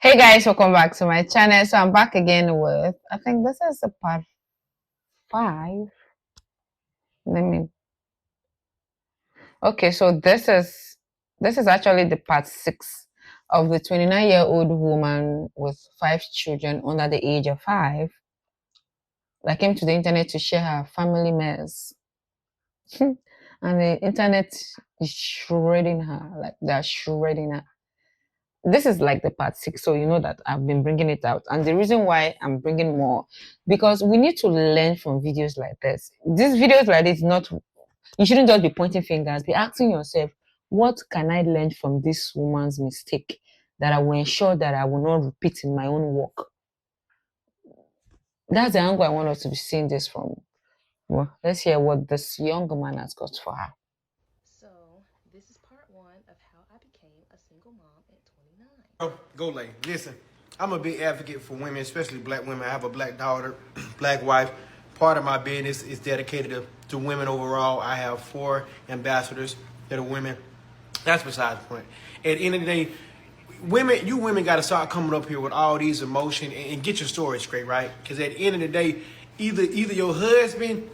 Hey guys, welcome back to my channel. So I'm back again with, I think this is the part 5. Let me, okay, so this is actually the part 6 of the 29-year-old woman with 5 children under the age of 5 that came to the internet to share her family mess. And the internet is shredding her, like they're shredding her. This is like the part 6, so you know that I've been bringing it out, and the reason why I'm bringing more, because we need to learn from videos like this. These videos like this, not, you shouldn't just be pointing fingers, be asking yourself, what can I learn from this woman's mistake that I will ensure that I will not repeat in my own work. That's the angle I want us to be seeing this from. Well, let's hear what this young man has got for her. So, this is part 1 of how I became a single mom at 29. Go lay. Listen, I'm a big advocate for women, especially black women. I have a black daughter, black wife. Part of my business is dedicated to women overall. I have 4 ambassadors that are women. That's besides the point. At the end of the day, you women got to start coming up here with all these emotion and get your story straight, right? Because at the end of the day, either your husband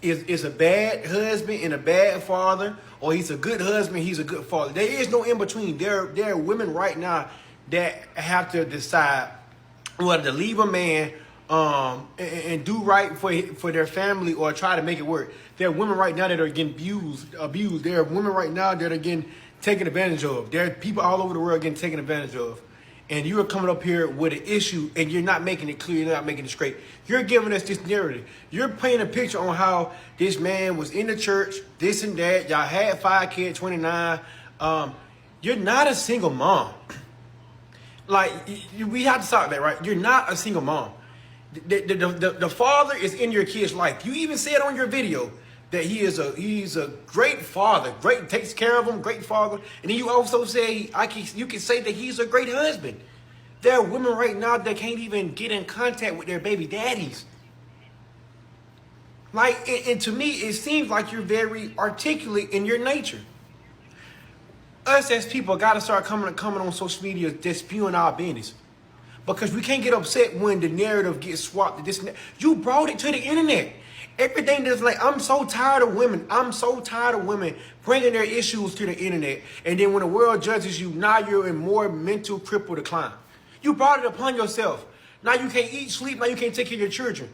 is a bad husband and a bad father, or he's a good husband, he's a good father. There is no in between. There are women right now that have to decide whether to leave a man and do right for their family or try to make it work. There are women right now that are getting abused. There are women right now that are getting taken advantage of. There are people all over the world getting taken advantage of. And you are coming up here with an issue and you're not making it clear, you're not making it straight. You're giving us this narrative. You're painting a picture on how this man was in the church, this and that. Y'all had 5 kids, 29. You're not a single mom. Like, we have to stop that, right? You're not a single mom. The father is in your kid's life. You even said on your video that he's a great father, great, takes care of them, great father. And then you also say you can say that he's a great husband. There are women right now that can't even get in contact with their baby daddies. Like, and to me, it seems like you're very articulate in your nature. Us as people got to start coming on social media just spewing our business. Because we can't get upset when the narrative gets swapped to this and that. You brought it to the internet. Everything that's like, I'm so tired of women. I'm so tired of women bringing their issues to the internet. And then when the world judges you, now you're in more mental cripple decline. You brought it upon yourself. Now you can't eat, sleep. Now you can't take care of your children.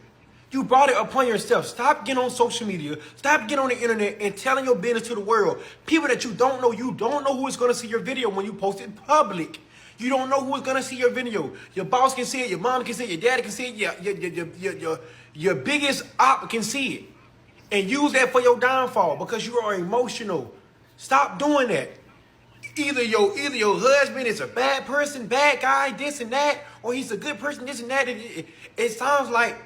You brought it upon yourself. Stop getting on social media. Stop getting on the internet and telling your business to the world. People that you don't know who is going to see your video when you post it public. You don't know who is going to see your video. Your boss can see it. Your mom can see it. Your daddy can see it. Your biggest op can see it. And use that for your downfall because you are emotional. Stop doing that. Either your husband is a bad person, bad guy, this and that, or he's a good person, this and that. It sounds like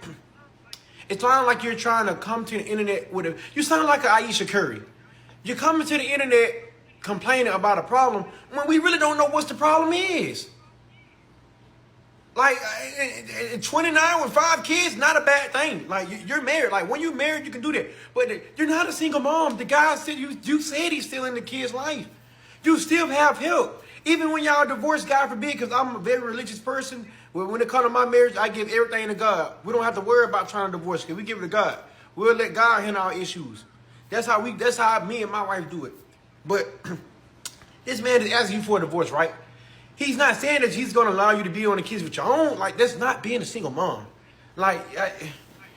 you're trying to come to the internet with you sound like an Aisha Curry. You're coming to the internet complaining about a problem when we really don't know what the problem is. Like, 29 with 5 kids, not a bad thing. Like, you're married. Like, when you're married, you can do that. But you're not a single mom. The guy said, you said he's still in the kid's life. You still have help. Even when y'all divorced, God forbid, because I'm a very religious person, when it comes to my marriage, I give everything to God. We don't have to worry about trying to divorce, because we give it to God. We'll let God handle our issues. That's how me and my wife do it. But this man is asking you for a divorce, right? He's not saying that he's going to allow you to be on the kids with your own. Like, that's not being a single mom. Like,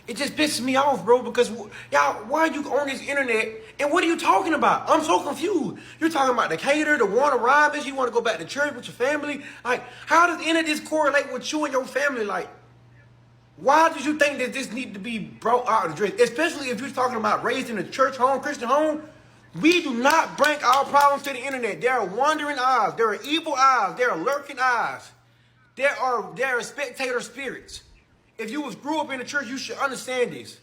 it just pisses me off, bro, because y'all, why are you on this internet, and what are you talking about? I'm so confused. You're talking about the cater, the Warner Robins, you want to go back to church with your family. Like, how does any of this correlate with you and your family? Like, why did you think that this need to be brought out of the dress? Especially if you're talking about raised in a church home, Christian home. We do not bring our problems to the internet. There are wandering eyes. There are evil eyes. There are lurking eyes. There are spectator spirits. If you grew up in the church, you should understand this.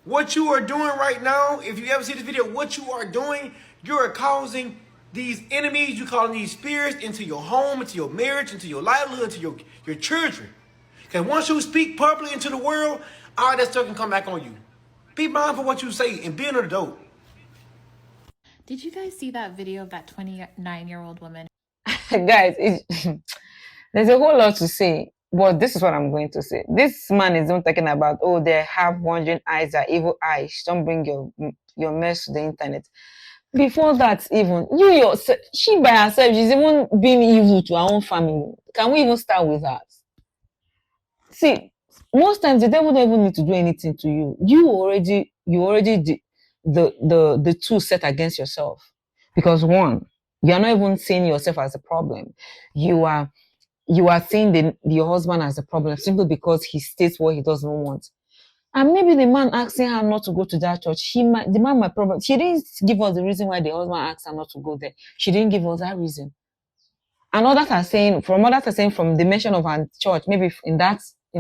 What you are doing right now, if you ever see this video, what you are doing, you are causing these enemies, you calling these spirits into your home, into your marriage, into your livelihood, into your children. Because once you speak publicly into the world, all that stuff can come back on you. Be mindful of what you say and be an adult. Did you guys see that video of that 29-year-old woman? Guys, There's a whole lot to say, but this is what I'm going to say. This man is not talking about, oh, they have wandering eyes, are evil eyes. Don't bring your mess to the internet. Before that, even you yourself, she by herself, she's even being evil to her own family. Can we even start with that? See, most times the devil don't even need to do anything to you. You already the two set against yourself. Because one, you are not even seeing yourself as a problem. You are you are seeing your husband as a problem simply because he states what he doesn't want. And maybe the man asking her not to go to that church, the man might problem. She didn't give us the reason why the husband asked her not to go there. She didn't give us that reason. And others are saying from the mention of her church, maybe in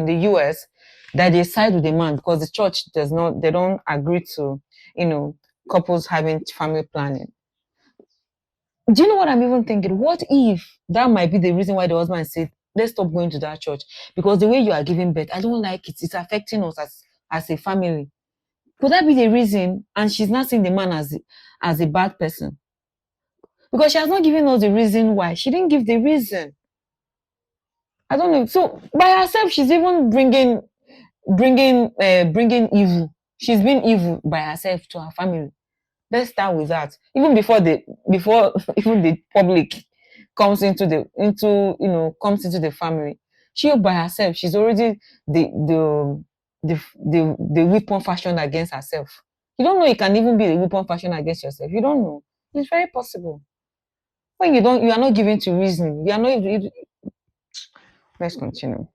the US, that they side with the man because the church they don't agree to, you know, couples having family planning. Do you know what I'm even thinking? What if that might be the reason why the husband said, let's stop going to that church? Because the way you are giving birth, I don't like it. It's affecting us as a family. Could that be the reason? And she's not seeing the man as a bad person. Because she has not given us the reason why. She didn't give the reason. I don't know. So by herself, she's even bringing evil. She's been evil by herself to her family. Let's start with that. Even before even the public comes into the family, she by herself, she's already the weapon fashioned against herself. You don't know it can even be the weapon fashioned against yourself. You don't know. It's very possible. When you are not given to reason. You are not. Let's continue.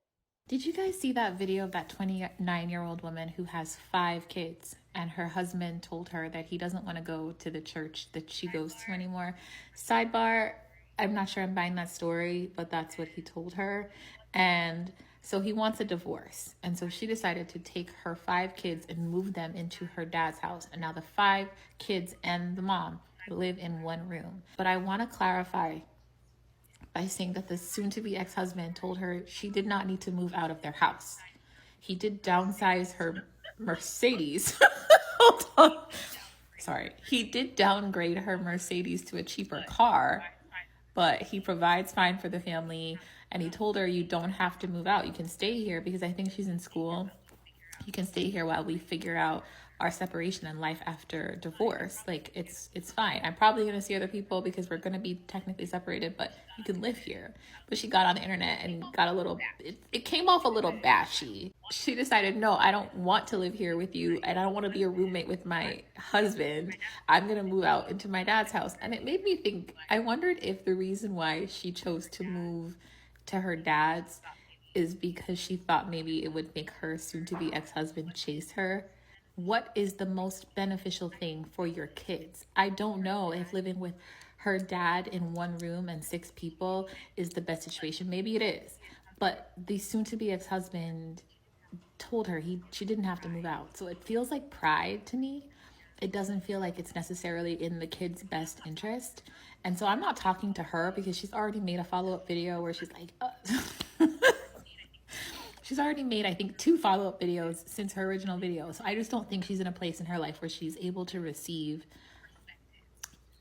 Did you guys see that video of that 29-year-old woman who has 5 kids and her husband told her that he doesn't want to go to the church that she goes to anymore? Sidebar, I'm not sure I'm buying that story, but that's what he told her. And so he wants a divorce. And so she decided to take her 5 kids and move them into her dad's house. And now the 5 kids and the mom live in one room. But I want to clarify by saying that the soon-to-be ex-husband told her she did not need to move out of their house. He did downsize her Mercedes. Hold on. Sorry. He did downgrade her Mercedes to a cheaper car, but he provides fine for the family. And he told her, you don't have to move out. You can stay here because I think she's in school. You can stay here while we figure out our separation and life after divorce. Like it's fine. I'm probably gonna see other people because we're gonna be technically separated, but you can live here. But she got on the internet and got a little it came off a little bashy. She decided, no, I don't want to live here with you and I don't want to be a roommate with my husband. I'm gonna move out into my dad's house. And it made me think, I wondered if the reason why she chose to move to her dad's is because she thought maybe it would make her soon-to-be ex-husband chase her. What is the most beneficial thing for your kids? I don't know if living with her dad in one room and 6 people is the best situation. Maybe it is. But the soon-to-be ex-husband told her she didn't have to move out. So it feels like pride to me. It doesn't feel like it's necessarily in the kid's best interest. And so I'm not talking to her because she's already made a follow-up video where she's like, she's already made, I think, 2 follow-up videos since her original video. So I just don't think she's in a place in her life where she's able to receive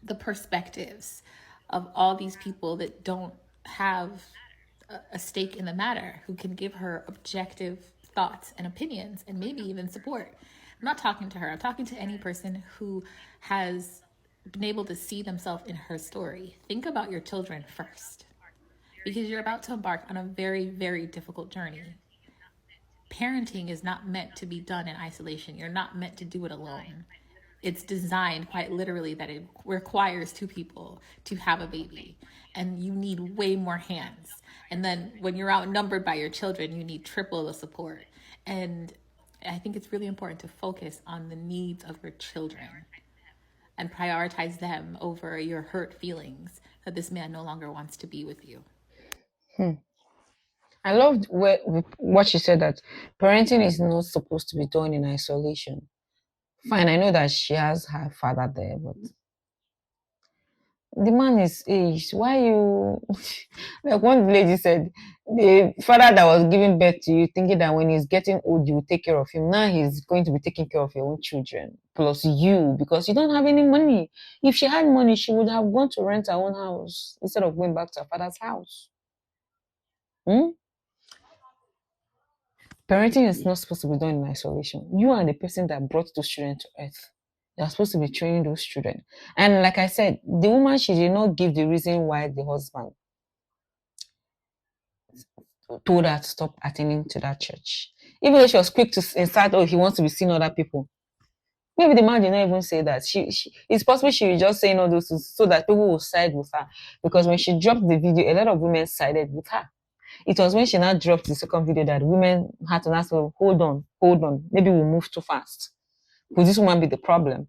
the perspectives of all these people that don't have a stake in the matter, who can give her objective thoughts and opinions and maybe even support. I'm not talking to her. I'm talking to any person who has been able to see themselves in her story. Think about your children first, because you're about to embark on a very, very difficult journey. Parenting is not meant to be done in isolation. You're not meant to do it alone. It's designed quite literally that it requires 2 people to have a baby, and you need way more hands. And then when you're outnumbered by your children, you need triple the support. And I think it's really important to focus on the needs of your children and prioritize them over your hurt feelings that this man no longer wants to be with you. I loved what she said, that parenting is not supposed to be done in isolation. Fine, I know that she has her father there, but the man is aged. Why you like one lady said, the father that was giving birth to you, thinking that when he's getting old, you will take care of him. Now he's going to be taking care of your own children, plus you, because you don't have any money. If she had money, she would have gone to rent her own house instead of going back to her father's house. Hmm? Parenting is not supposed to be done in isolation. You are the person that brought those children to earth. You're supposed to be training those children. And like I said, the woman, she did not give the reason why the husband told her to stop attending to that church. Even though she was quick to insert, oh, he wants to be seeing other people. Maybe the man did not even say that. It's possible she was just saying all those things so that people will side with her. Because when she dropped the video, a lot of women sided with her. It was when she now dropped the second video that women had to ask her, hold on, maybe we move too fast. Could this woman be the problem?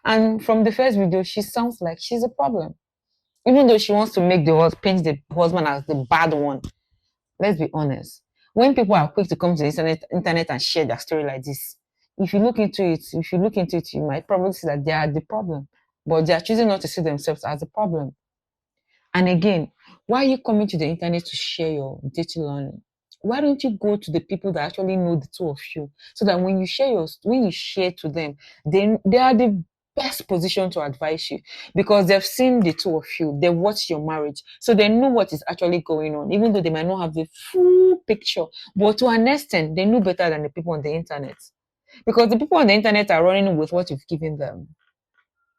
And from the first video, she sounds like she's a problem. Even though she wants to make paint the husband as the bad one. Let's be honest. When people are quick to come to the internet and share their story like this, if you look into it, you might probably see that they are the problem. But they are choosing not to see themselves as the problem. And again, why are you coming to the internet to share your dirty learning? Why don't you go to the people that actually know the two of you, so that when you share to them, they are the best position to advise you, because they've seen the two of you, they've watched your marriage, so they know what is actually going on, even though they might not have the full picture, but to an extent, they know better than the people on the internet, because the people on the internet are running with what you've given them.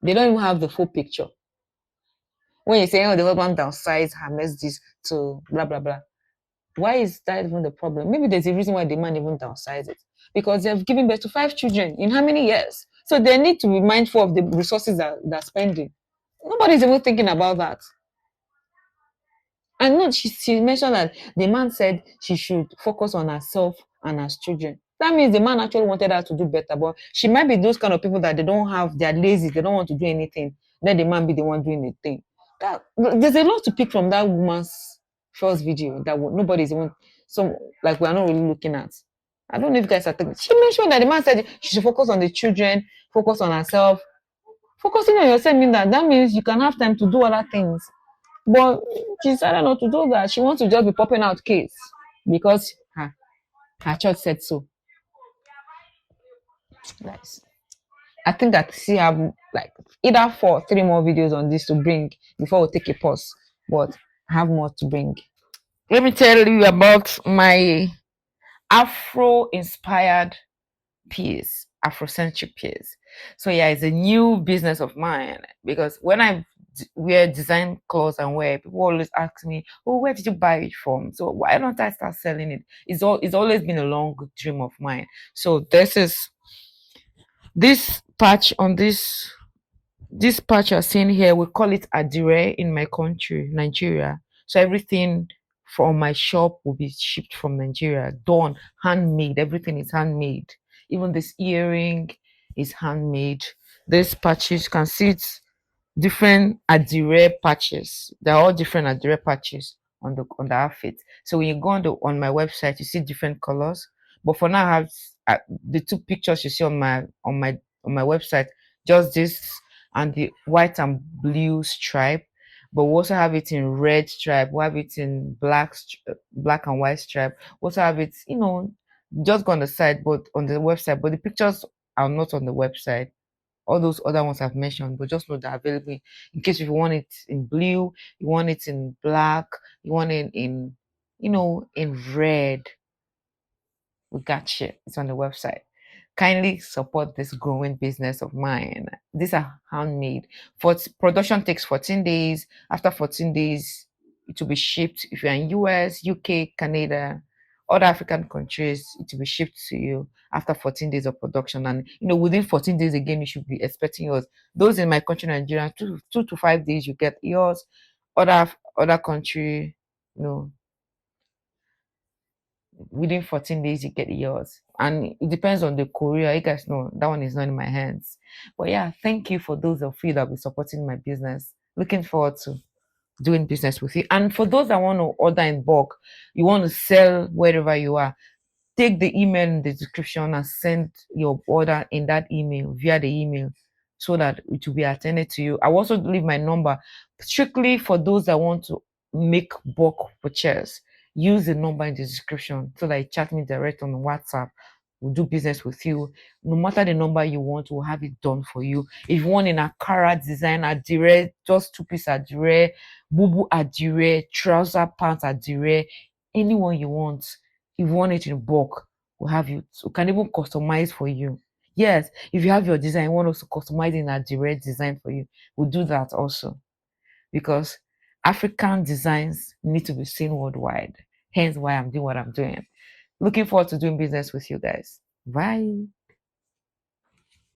They don't even have the full picture. When you say, oh, the husband downsized her messages to blah blah blah, why is that even the problem? Maybe there's a reason why the man even downsized it, because they've given birth to 5 children in how many years? So they need to be mindful of the resources that they're spending. Nobody's even thinking about that. And no, she mentioned that the man said she should focus on herself and her children. That means the man actually wanted her to do better, but she might be those kind of people that they're lazy, they don't want to do anything. Let the man be the one doing the thing. There's a lot to pick from that woman's first video that nobody's even so like we're not really looking at. I don't know if you guys are thinking. She mentioned that the man said she should focus on the children, focus on herself. Focusing on yourself means that means you can have time to do other things. But she decided not to do that. She wants to just be popping out kids because her church said so. Nice. I think that she have like either 3 more videos on this to bring before we take a pause. But I have more to bring. Let me tell you about my Afro-inspired piece, Afrocentric piece. So yeah, it's a new business of mine, because when I wear design clothes and wear, people always ask me, "Oh, where did you buy it from?" So why don't I start selling it? It's always been a long dream of mine. So this patch on this patch you're seeing here, we call it adire in my country, Nigeria. So everything from my shop will be shipped from Nigeria, done, handmade. Everything is handmade. Even this earring is handmade. This patches, you can see it's different adire patches. They're all different adire patches on the outfit. So when you go on my website, you see different colors. But for now, I have the 2 pictures you see on my website, just this and the white and blue stripe. But we also have it in red stripe. We have it in black and white stripe. We also have it, just go on the side, but on the website. But the pictures are not on the website. All those other ones I've mentioned, but just know they're available in case if you want it in blue, you want it in black, you want it in red. We got you. It's on the website. Kindly support this growing business of mine. These are handmade. For production takes 14 days. After 14 days, it will be shipped. If you're in US, UK, Canada, other African countries, it will be shipped to you after 14 days of production. And within 14 days again, you should be expecting yours. Those in my country, Nigeria, 2 to 5 days, you get yours. Other country, you know, within 14 days you get yours, and it depends on the courier. You guys know that one is not in my hands. But yeah, thank you for those of you that will be supporting my business. Looking forward to doing business with you. And for those that want to order in bulk, you want to sell wherever you are, take the email in the description and send your order in that email, via the email, so that it will be attended to you. I will also leave my number strictly for those that want to make bulk purchase. Use the number in the description so that you chat me direct on WhatsApp. We'll do business with you. No matter the number you want, we'll have it done for you. If you want in Akara design, adire, just 2-piece adire, bubu adire, trouser pants adire, anyone you want. If you want it in bulk, we'll have you. We can even customize for you. Yes, if you have your design, you want us to customize in a direct design for you, we'll do that also. Because African designs need to be seen worldwide. Hence why I'm doing what I'm doing. Looking forward to doing business with you guys. Bye.